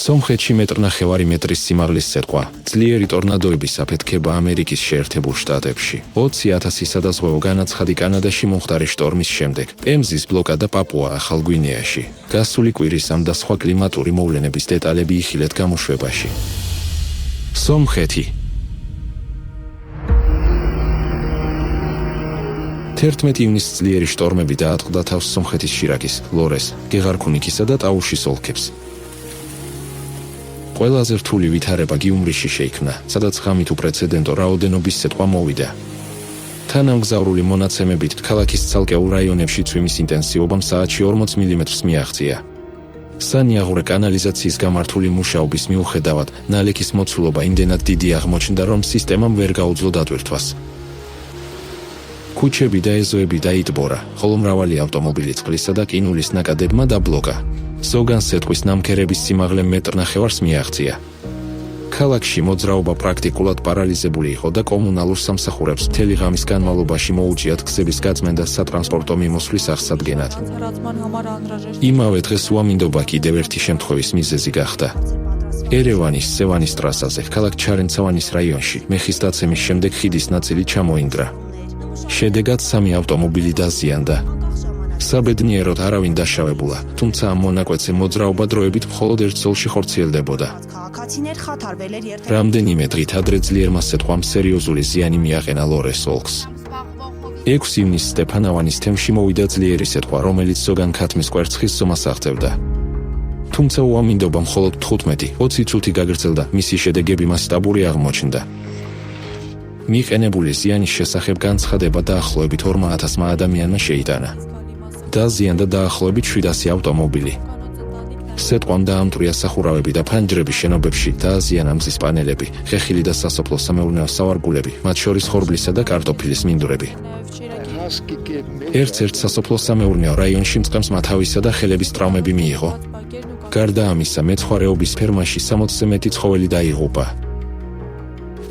სომხეთში 1.5 მეტრის სიმაღლის სეტყვა, ძლიერი ტორნადოების აფეთქება ამერიკის შეერთებულ შტატებში, 20,000 სადაზღვევო განაცხადი კანადაში მომხდარი შტორმის შემდეგ, პემზის ბლოკადა პაპუა-ახალ გვინეაში, გასული კვირის ამ და სხვა კლიმატური მოვლენების დეტალები იხილეთ გამოშვებაში. სომხეთი 11 ივნისს ძლიერი შტორმები დაატყდა თავს სომხეთის შირაკის, ლორეს, გეღარქუნიქისა და ტაუშის ოლქებს. ყველაზე რთული ვითარება გიუმრიში შეიქმნა, სადაც ღამით უპრეცედენტო რაოდენობის სეტყვა მოვიდა. თანამგზავრული მონაცემებით ქალაქის ცალკეულ რაიონებში წვიმის ინტენსივობამ საათში 40 მმ-ს მიაღწია. სანიაღურე კანალიზაციის გამართული მუშაობის მიუხედავად, ნალექის მოცულობა იმდენად დიდი აღმოჩნდა, რომ სისტემამ ვერ გაუძლო დატვირთვას. ქუჩები და ეზოები დაიტბორა, ხოლო მრავალი ავტომობილი წყლისა და ყინულის ნაკადებმა დაბლოკა. ზოგან სეტყვის ნამქერების სიმაღლე 1.5 მეტრს მიაღწია. ქალაქში მოძრაობა პრაქტიკულად პარალიზებული იყო და კომუნალურ სამსახურებს მთელი ღამის განმავლობაში მოუჭიათ გზების გაწმენდა სატრანსპორტო მიმოსვლის აღსადგენად. იმავე დღეს უამინდობა კიდევ ერთი შემთხვევის მიზეზი გახდა. ერევანის სევანის ტრასაზე, ქალაქ ჩარენცავანის რაიონში, მეხის დაცემის შემდეგ ხიდის ნაწილი ჩამოინგრა. შედეგად 3 ავტომობილი დაზიანდა. საბედნიეროდ არავინ დაშავებულა, თუმცა ამ მონაკვეთზე მოძრაობა დროებით მხოლოდ ერთ ზოლში ხორციელდებოდა. რამდენიმე დღით ადრე ძლიერმა სეტყვამ სერიოზული ზიანი მიაყენა ლორეს ოლქს. 6 ივნისს სტეფანავანის თემში მოვიდა ძლიერი სეტყვა, რომელიც ზოგან ქათმის კვერცხის ზომას აღწევდა. თუმცა უამინდობა მხოლოდ 15-20 წუთი გაგრძელდა, მისი შედეგები მასშტაბური აღმოჩნდა. მიყენებული ზიანის შესახებ განცხადება დაახლოებით 40,000 ადამიანმა შეიტანა. დაზიანდა დაახლოებით 700 ავტომობილი. სეტყვამ დაამტვრია სახურავები და ფანჯრები შენობებში, დააზიანა მზის პანელები, ხეხილი და სასოფლო-სამეურნეო სავარგულები, მათ შორის ხორბლისა და კარტოფილის მინდვრები. ერთ-ერთ სასოფლო-სამეურნეო რაიონში მწყემს მათავისა და ხელების ტრავმები მიიღო. გარდა ამისა, მეცხვარეობის ფერმაში 60-ზე მეტი ცხოველი დაიღუპა.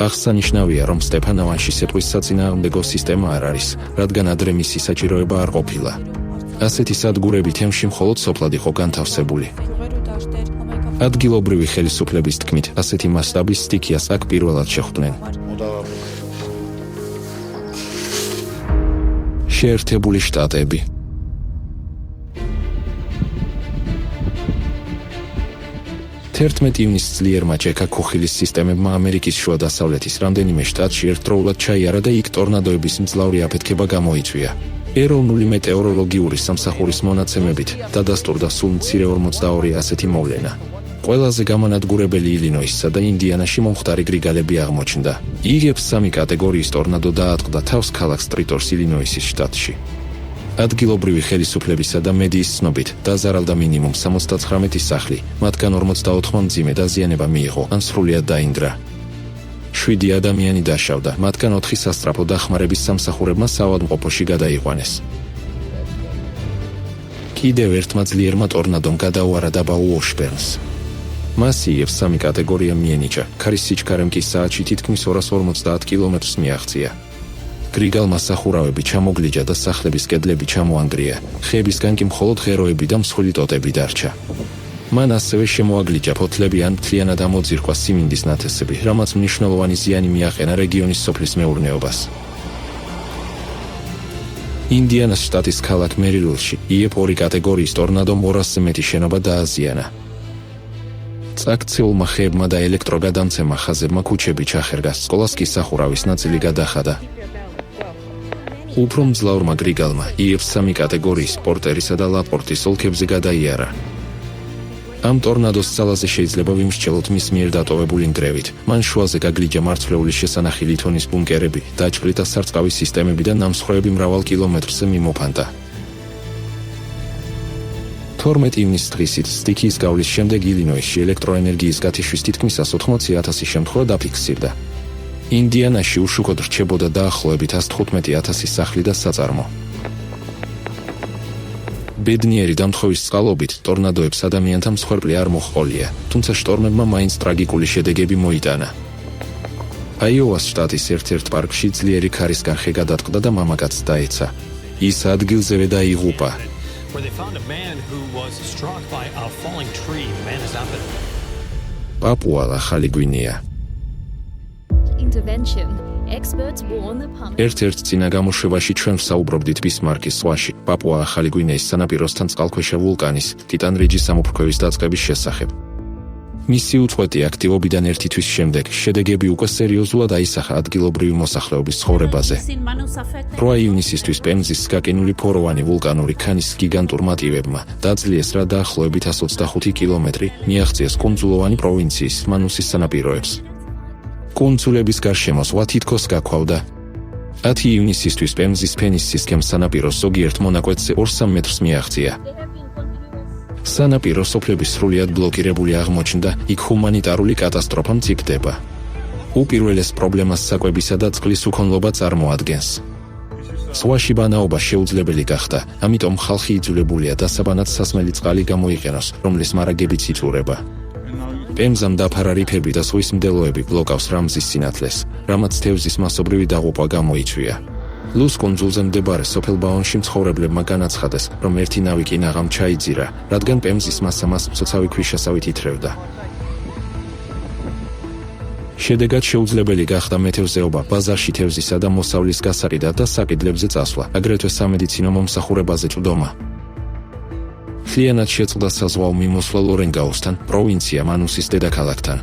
აღსანიშნავია, რომ სტეფანავანში სეტყვის საწინააღმდეგო სისტემა არ არის, რადგან ადრე მისი საჭიროება არ ყოფილა. ასეთი სადგურები თემში მხოლოდ სოფლად იყო განთავსებული. ადგილობრივი ხელისუფლების თქმით, ასეთი მასშტაბის სტიქიას აქ პირველად შეხვდნენ. შეერთებული შტატები 11 ივნისს ძლიერმა ჯექა ქუხილის სისტემებმა ამერიკის შუა დასავლეთის რამდენიმე შტატში ერთდროულად ჩაიარა და იქ ტორნადოების მძლავრი აფეთქება გამოიწვია. ეროვნული მეტეოროლოგიური სამსახურის მონაცემებით დადასტურდა სულ მცირე 42 ასეთი მოვლენა. ყველაზე გამანადგურებელი ილინოისსა და ინდიანაში მომხდარი გრიგალები აღმოჩნდა. იგებს 3 კატეგორიის ტორნადო დაატყდა თავს ქალაქ სტრიტორს ილინოისის შტატში. ადგილობრივი ხელისუფლებისა და მედიის ცნობით დაზარალდა მინიმუმ 79 სახლი, მათგან 44-მა მძიმე დაზიანება მიიღო ან სრულიად დაინგრა. 7 ადამიანი დაშავდა, მათგან 4 სასწრაფო დახმარების სამსახურებმა საავადმყოფოში გადაიყვანეს. კიდევ ერთმა ძლიერმა ტორნადომ გადაუარა დაბა უოშბერნს. მას იგებს 3 კატეგორია მიენიჭა, ქარის სიჩქარემ კი საათში თითქმის 250 კილომეტრს მიაღწია. გრიგალმა სახურავები ჩამოგლიჯა და სახლების კედლები ჩამოანგრია, ხეებისგან კი მხოლოდ ღეროები და მსხვილი ტოტები დარჩა. მან ასევე შემოაგლიჯა ფოთლები ან მთლიანად ამოძირქვა სიმინდის ნათესები, რამაც მნიშვნელოვანი ზიანი მიაყენა რეგიონის სოფლის მეურნეობას. ინდიანას შტატის ქალაქ მერილში იგებ 2 კატეგორიის ტორნადომ 200-ზე მეტი შენობა დააზიანა. წაქცეულმა ხეებმა და ელექტროგადამცემმა ხაზებმა ქუჩები ჩახერგა, სკოლას კი სახურავის ნაწილი გადახადა. უფრო მძლავრმა გრიგალმა იგებს 3 კატეგორიის პორტერისა და ლაპორტის ოლქებზე გადაიარა. ამ ტორნადოს ძალაზე შეიძლება ვიმსჯელოთ მის მიერ დატოვებული ნგრევით. მან შუაზე გაგლიჯა მარცვლეულის შესანახი ლითონის ბუნკერები, დაჭრითა სარწყავი სისტემები და ნამსხვრევები მრავალ კილომეტრზე მიმოფანტა. 12 ივნისს დღისით სტიქიის გავლის შემდეგ ილინოისში ელექტროენერგიის გათიშვის თითქმის 180,000 შემთხვევა დაფიქსირდა. ინდიანაში უშუქოდ რჩებოდა დაახლოებით 115,000 სახლი და საწარმო. ბედნიერი დამთხოვის წყალობით ტორნადოებს ადამიანთა მსხვერპლი არ მოჰყოლია, თუმცა შტორმებმა მაინც ტრაგიკული შედეგები მოიტანა. აიოვას შტატის ერთ-ერთ პარკში ძლიერი ქარისგან ხე გადატყდა და მამაკაცს დაეცა. ის ადგილზევე დაიღუპა. პაპუა-ახალი გვინეა. ერთ-ერთ წინა გამოშვებაში ჩვენ ვსაუბრობდით ბისმარკის ზღვაში, პაპუა-ახალი გვინეის სანაპიროსთან წყალქვეშა ვულკანის, ტიტან რიჯის ამოფრქვევის დაწყების შესახებ. მისი უწყვეტი აქტივობიდან ერთი თვის შემდეგ შედეგები უკვე სერიოზულად აისახა ადგილობრივი მოსახლეობის ცხოვრებაზე. 8 ივნისისთვის პემზის გაკინული ფოროვანი ვულკანური ქანის გიგანტურ მატივებმა დაძლიეს რა დაახლოებით 125 კილომეტრი მიაღწიეს კუნძულოვანი პროვინციის მანუსის სანაპიროებს. კუნძულების გარშემო ზღვა თითქოს გაქვავდა. 10 ივნისისთვის პემზის ფენის სისქემს სანაპიროს ზოგიერთ მონაკვეთზე 2-3 მეტრს მიაღწია. სანაპირო სოფლების სრულიად ბლოკირებული აღმოჩნდა, იქ ჰუმანიტარული კატასტროფა მწიფდება. უპირველეს პრობლემას საკვებისა და წყლის უქონლობა წარმოადგენს. ზღვაში ბანაობა შეუძლებელი გახდა, ამიტომ ხალხი იძულებულია დასაბანად სასმელი წყალი გამოიყენოს, რომლის მარაგებიც იწურება. პემზამ დაფარა რიფები და ზღვის მდელოები ბლოკავს რამზის სინათლეს, რამაც თევზის მასობრივი დაღუპვა გამოიწვია. ლუს კუნძულზე მდებარე სოფელ ბაონში მცხოვრებლებმა განაცხადეს, რომ ერთი ნავი კინაღამ ჩაიძირა, რადგან პემზის მასა მას მცოცავი ქვიშასავით ითრევდა. შედეგად შეუძლებელი გახდა მეთევზეობა, ბაზარში თევზისა და მოსავლის გასაყიდა და საკიდლებზე წასვლა, აგრეთვე სამედიცინო მომსახურებაზე წვდომა. მთლიანად შეწყდა საზღვაო მიმოსვლა ლორენგაუსთან, პროვინცია მანუსის დედაქალაქთან.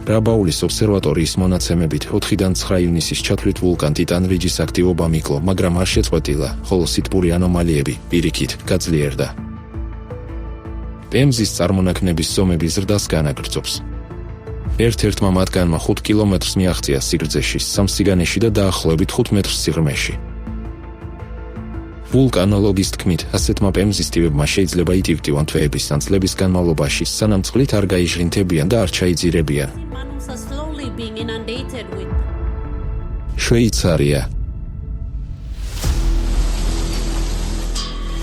რაბაულის ობსერვატორიის მონაცემებით 4-დან 9 ივნისის ჩათვლით ვულკან ტიტან რიჯის აქტივობა მიკლო, მაგრამ არ შეწყვეტილა, ხოლო სითბური ანომალიები პირიქით გაძლიერდა. პემზის წარმონაქმნების ზომები ზრდას განაგრძობს. ერთ-ერთმა მათგანმა 5 კილომეტრს მიაღწია სიგრძეში, 3 სიგანეში და დაახლოებით 5 მეტრს სიღრმეში. ვულკანოლოგის თქმით, ასეთმა პემზის ტივებმა შეიძლება იტივტივან თვეების ან წლების განმავლობაში, სანამ წყლით არ გაიჟღინთებიან და არ ჩაიძირებიან. შვეიცარია.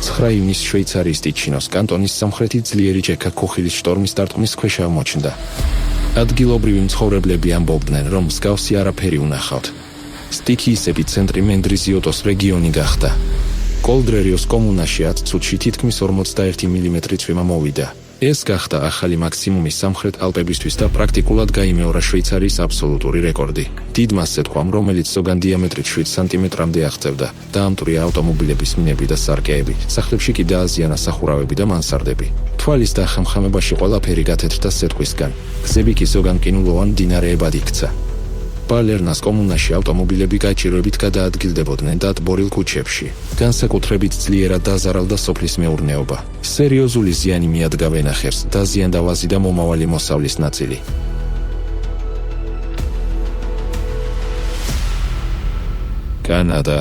9 ივნისს შვეიცარიის ტიჩინოს კანტონის სამხრეთით ძლიერი ჯექა ქუხილის შტორმის დარტყმის ქვეშ აღმოჩნდა. ადგილობრივი მცხოვრებლები ამბობდნენ, რომ მსგავსი არაფერი უნახავთ. სტიქიის ეპიცენტრი მენდრიზიოტოს რეგიონი გახდა. კოლდრერიოს კომუნაში 10 წუთში თითქმის 41 მილიმეტრი წვიმა მოვიდა. ეს გახდა ახალი მაქსიმუმი სამხრეთ ალპებისთვის და პრაქტიკულად გაიმეორა შვეიცარიის აბსოლუტური რეკორდი. დიდ მასზე თქვამ, რომელიც ზოგან დიამეტრით 7 სანტიმეტრამდე აღწევდა, დაამტვრია ავტომობილების მინები და სარკეები, სახლებში კი დააზიანა სახურავები და მანსარდები. თვალის დახამხამებაში ყველაფერი გათეთრდა სეტყვისგან, გზები კი ზოგან ყინულოვან მდინარეებად იქცა. პალერნას კომუნაში ავტომობილები გაჭირვებით გადაადგილდებოდნენ დატბორილ ქუჩებში. განსაკუთრებით ძლიერად დაზარალდა სოფლის მეურნეობა. სერიოზული ზიანი მიადგა ვენახერს, დაზიანდა ვაზი და მომავალი მოსავლის ნაწილი. კანადა.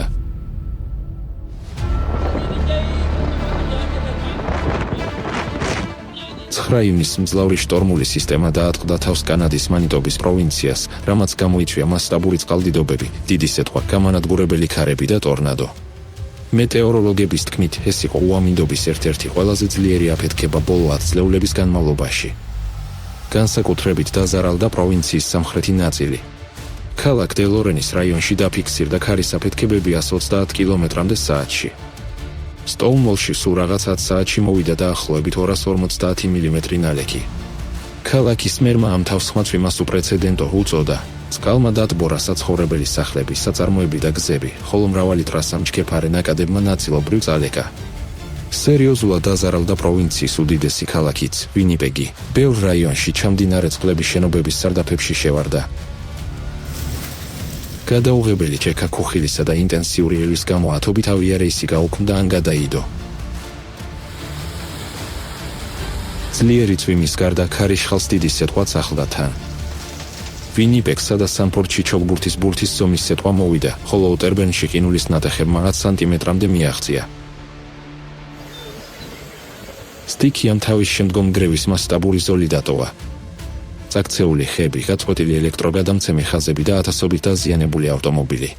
ივნისს მძლავრი შტორმული სისტემა დაატყდა თავს კანადის მანიტობის პროვინციას, რამაც გამოიწვია მასშტაბური წყალდიდობები, დიდი სეტყვა, გამანადგურებელი ქარები და ტორნადო. მეტეოროლოგების თქმით, ეს იყო უამინდობის ერთ-ერთი ყველაზე ძლიერი აფეთქება ბოლო 10 წლეულების განმავლობაში. განსაკუთრებით დაზარალდა პროვინციის სამხრეთი ნაწილი. ქალაქ დელორენის რაიონში დაფიქსირდა ქარის აფეთქებები 130 კილომეტრამდე საათში. სტოუნმოლში სულ რაღაც 10 საათში მოვიდა დაახლოებით 250 მილიმეტრი ნალექი. ქალაქის მერმა ამ თავსხმა-წვიმას უპრეცედენტო უწოდა. წყალმა დატბორა საცხოვრებელი სახლები, საწარმოები და გზები, ხოლო მრავალი ტრასა მჩქეფარე ნაკადებმა ნაწილობრივ წალეკა. სერიოზულად დაზარალდა პროვინციის უდიდესი ქალაქიც, ვინიპეგი. ბევრ რაიონში ჩამდინარე წყლების შენობების სარდაფებში შევარდა. გადაუღებელი ჯექა ქუხილისა და ინტენსიური ელვის გამო ათობით ავიარეისი გაუქმდა ან გადაიდო. ძლიერი წვიმის გარდა ქარიშხალს დიდი სეტყვაც ახლდა თან. ვინიპეგსა და სანფორდში ჩოგბურთის ბურთის ზომის სეტყვა მოვიდა, ხოლო ოტერბენში ყინულის ნატეხებმა 10 სანტიმეტრამდე მიაღწია. სტიქიამ თავის შემდგომ გრევის მასშტაბური ზოლი დატოვა. წაქცეული ხეები, გაწყვეტილი ელექტროგადამცემი ხაზები და ათასობით დაზიანებული ავტომობილი.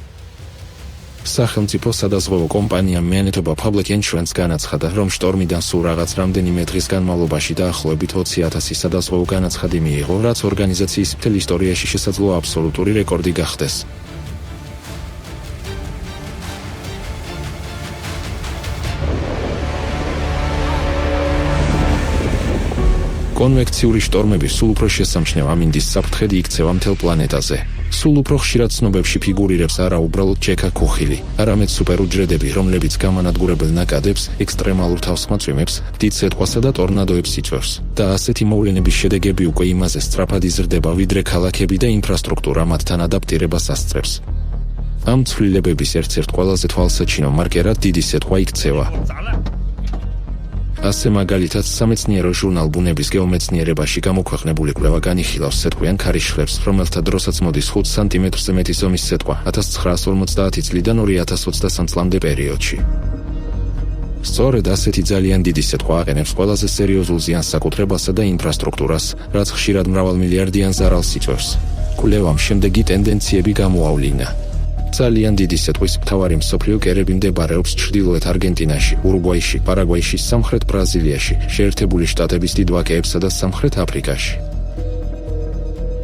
სახელმწიფო სადაზღვევო კომპანია Manitoba Public Insurance განაცხადა, რომ შტორმიდან სულ რაღაც რამდენიმე დღის განმავლობაში დაახლოებით 20,000 სადაზღვევო განაცხადი მიიღო, რაც ორგანიზაციის მთელ ისტორიაში შესაძლოა აბსოლუტური რეკორდი გახდეს. კონვექციური შტორმები სულ უფრო შესამჩნევ ამინდის საფრთხედ იქცევა მთელ პლანეტაზე. სულ უფრო ხშირად ცნობებში ფიგურირებს არა უბრალოდ ჯექა ქუხილი, არამედ სუპერუჯრედები, რომლებიც გამანადგურებელ ნაკადებს, ექსტრემალურ თავსხმაწვიმებს, დიდ სიტყვასა და ტორნადოებს იწვევს. და ასეთი მოვლენების შედეგები უკვე იმაზე სწრაფად იზრდება, ვიდრე ქალაქები და ინფრასტრუქტურა მათთან ადაპტირებას ასწრებს. ამ ცვლილებების ერთ-ერთ ყველაზე თვალსაჩინო მარკერად დიდი სიტყვა იქცევა. ასე მაგალითად სამეცნიერო ჟურნალ ბუნების გეომეცნიერებაში გამოქვეყნებული კვლევა განიხილავს სეტყვიან ქარიშხლებს, რომელთა დროსაც მოდის 5 სანტიმეტრზე მეტი ზომის სეტყვა 1950 წლიდან 2023 წლამდე პერიოდში. სწორედ ასეთი ძალიან დიდი სეტყვა აყენებს ყველაზე სერიოზულ ზიანს საკუთრებასა და ინფრასტრუქტურას, რაც ხშირად მრავალმილიარდიან ზარალს იწვევს. კვლევამ შემდეგი ტენდენციები გამოავლინა. ძალიან დიდი სეტყვის მთავარი მსოფლიო კერები მდებარეობს ჩრდილოეთ არგენტინაში, ურუგვაიში, პარაგვაიში, სამხრეთ ბრაზილიაში, შეერთებული შტატების დიდ ვაკეებსა და სამხრეთ აფრიკაში.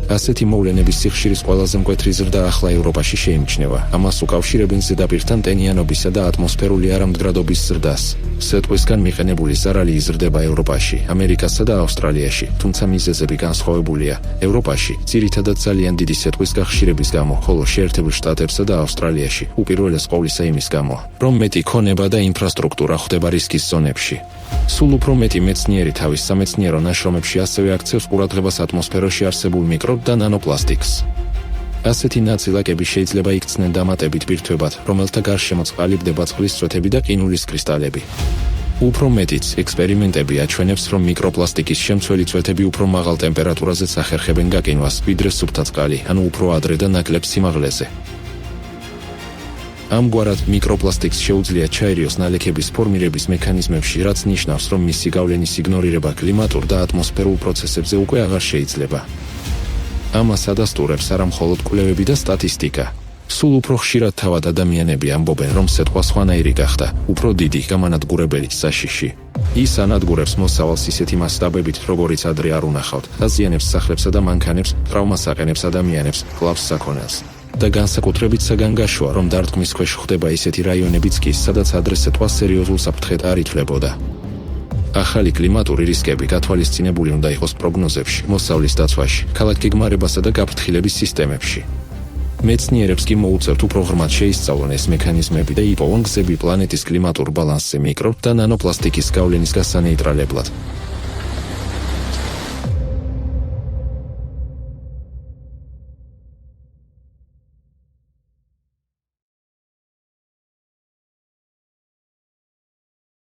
ასეთი მოვლენების სიხშირის ყველაზე მკვეთრი ზრდა ახლა ევროპაში შეიმჩნევა. ამას უკავშირებენ ზედაპირთან ტენიანობისა და ატმოსფერული არამდგრადობის ზრდას. სეტყვისგან მიყენებული ზარალი იზრდება ევროპაში, ამერიკასა და ავსტრალიაში, თუმცა მიზეზები განსხვავებულია. ევროპაში ძირითადად ძალიან დიდი სეტყვის გახშირების გამო, ხოლო შეერთებულ შტატებსა და ავსტრალიაში უპირველეს ყოვლისა იმის გამო, რომ მეტი ქონება და ინფრასტრუქტურა ხდება რისკის ზონებში. სულ უფრო მეტი მეცნიერი თავის სამეცნიერო ნაშრომებში ასევე აქცევს ყურადღებას ატმოსფეროში არსებულ მიკრობ და ნანოპლასტიკს. ასეთი ნაწილაკები შეიძლება იქცნენ დამატებით ბირთვებად, რომელთა გარშემოც ყალიბდება წყლის წვეთები და ყინულის კრისტალები. უფრო მეტიც, ექსპერიმენტები აჩვენებს, რომ მიკროპლასტიკის შემცველი წვეთები უფრო მაღალ ტემპერატურაზეც ახერხებენ გაკინვას, ვიდრე სუფთა წყალი, ანუ უფრო ადრე და ნაკლებ სიმაღლეზე. ამგვარად მიკროპლასტიკს შეუძლია ჩაერიოს ნალექების ფორმირების მექანიზმებში, რაც ნიშნავს, რომ მისი გავლენის იგნორირება კლიმატურ და ატმოსფერულ პროცესებზე უკვე აღარ შეიძლება. ამას ადასტურებს არა მხოლოდ კვლევები და სტატისტიკა. სულ უფრო ხშირად თავად ადამიანები ამბობენ, რომ სეტყვა სხვანაირი გახდა, უფრო დიდი, გამანადგურებელი საშიში. ის ანადგურებს მოსავალს ისეთი მასშტაბებით, როგორიც ადრე არ უნახავთ, აზიანებს სახლებსა და მანქანებს, ტრავმას აყენებს ადამიანებს, კლავს საქონელს. და განსაკუთრებით საგანგაშოა, რომ დარტყმის ქვეშ ხდება ისეთი რაიონებიც კი, სადაც ადრე სეტყვა სერიოზულ საფრთხედ არ ითვლებოდა. ახალი კლიმატური რისკები გათვალისწინებული უნდა იყოს პროგნოზებში, მოსავლის დაცვაში, ქალაქგეგმარებასა და გაფრთხილების სისტემებში. მეცნიერებს კი მოუწევთ უფრო ღრმად შეისწავლონ ეს მექანიზმები და იპოვონ გზები პლანეტის კლიმატურ ბალანსზე მიკრო და ნანოპლასტიკის გავლენის გასანეიტრალებლად.